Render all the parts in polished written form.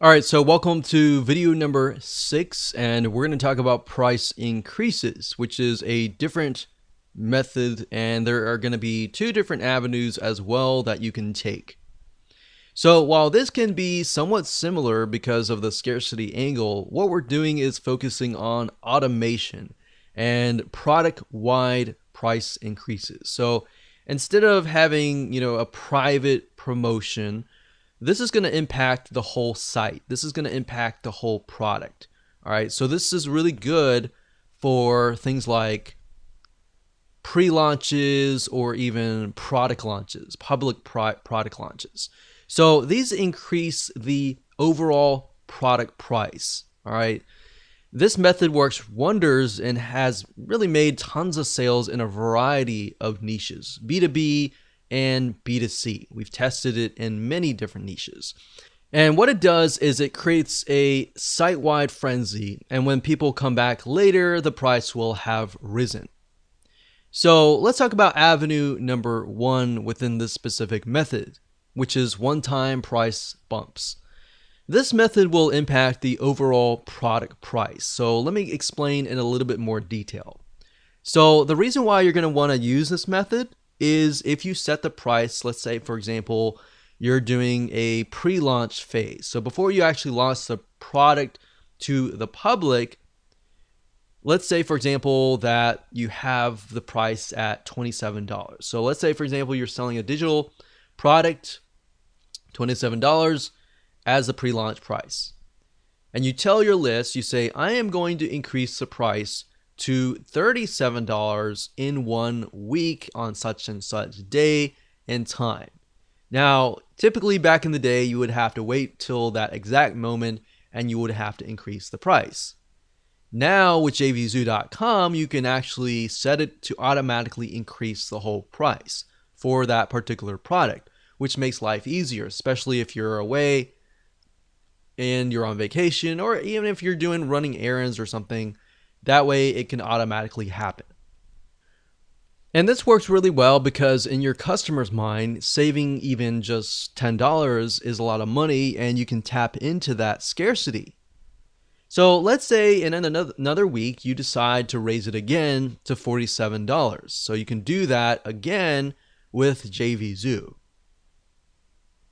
All right, so welcome to video number 6, and we're going to talk about price increases, which is a different method, and there are going to be two different avenues as well that you can take. So while this can be somewhat similar because of the scarcity angle, what we're doing is focusing on automation and product-wide price increases. So instead of having, a private promotion, this is going to impact the whole site. This is going to impact the whole product. All right. So this is really good for things like pre-launches or even product launches, public product launches. So these increase the overall product price. All right. This method works wonders and has really made tons of sales in a variety of niches, B2B and B2C. We've tested it in many different niches. And what it does is it creates a site-wide frenzy, and when people come back later, the price will have risen. So let's talk about avenue number 1 within this specific method, which is one-time price bumps. This method will impact the overall product price. So let me explain in a little bit more detail. So the reason why you're going to want to use this method is if you set the price, let's say, for example, you're doing a pre-launch phase. So before you actually launch the product to the public, let's say, for example, that you have the price at $27. So let's say, for example, you're selling a digital product, $27 as the pre-launch price. And you tell your list, you say, I am going to increase the price to $37 in 1 week on such and such day and time. Now, typically back in the day, you would have to wait till that exact moment and you would have to increase the price. Now with JVZoo.com, you can actually set it to automatically increase the whole price for that particular product, which makes life easier, especially if you're away and you're on vacation, or even if you're running errands or something. That way it can automatically happen. And this works really well because in your customer's mind, saving even just $10 is a lot of money, and you can tap into that scarcity. So let's say in another week, you decide to raise it again to $47. So you can do that again with JVZoo.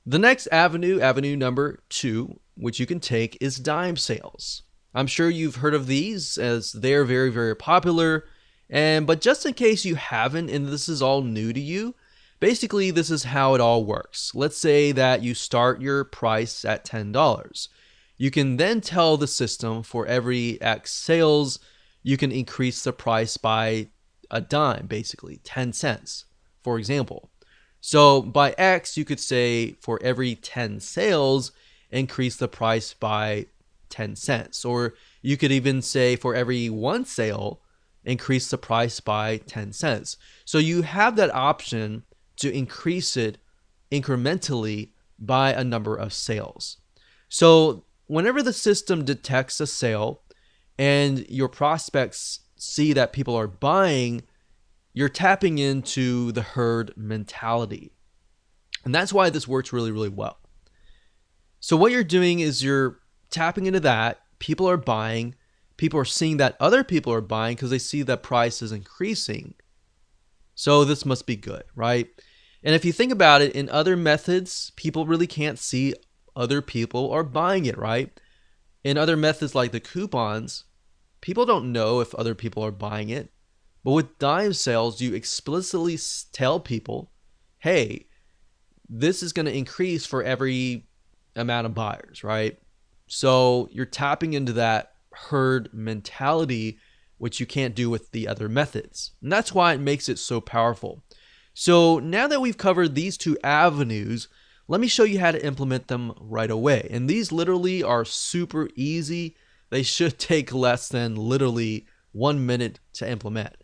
The next avenue number 2, which you can take, is dime sales. I'm sure you've heard of these as they're very, very popular. But just in case you haven't and this is all new to you, basically this is how it all works. Let's say that you start your price at $10. You can then tell the system for every X sales, you can increase the price by a dime, basically 10 cents, for example. So by X, you could say for every 10 sales, increase the price by 10 cents. Or you could even say for every 1 sale, increase the price by 10 cents. So you have that option to increase it incrementally by a number of sales. So whenever the system detects a sale and your prospects see that people are buying, you're tapping into the herd mentality. And that's why this works really, really well. So what you're doing is you're tapping into that. People are buying. People are seeing that other people are buying because they see that price is increasing. So this must be good, right? And if you think about it, in other methods, people really can't see other people are buying it, right? In other methods like the coupons, people don't know if other people are buying it. But with dime sales, you explicitly tell people, hey, this is going to increase for every amount of buyers, right? So you're tapping into that herd mentality, which you can't do with the other methods. And that's why it makes it so powerful. So now that we've covered these two avenues, let me show you how to implement them right away. And these literally are super easy. They should take less than literally 1 minute to implement.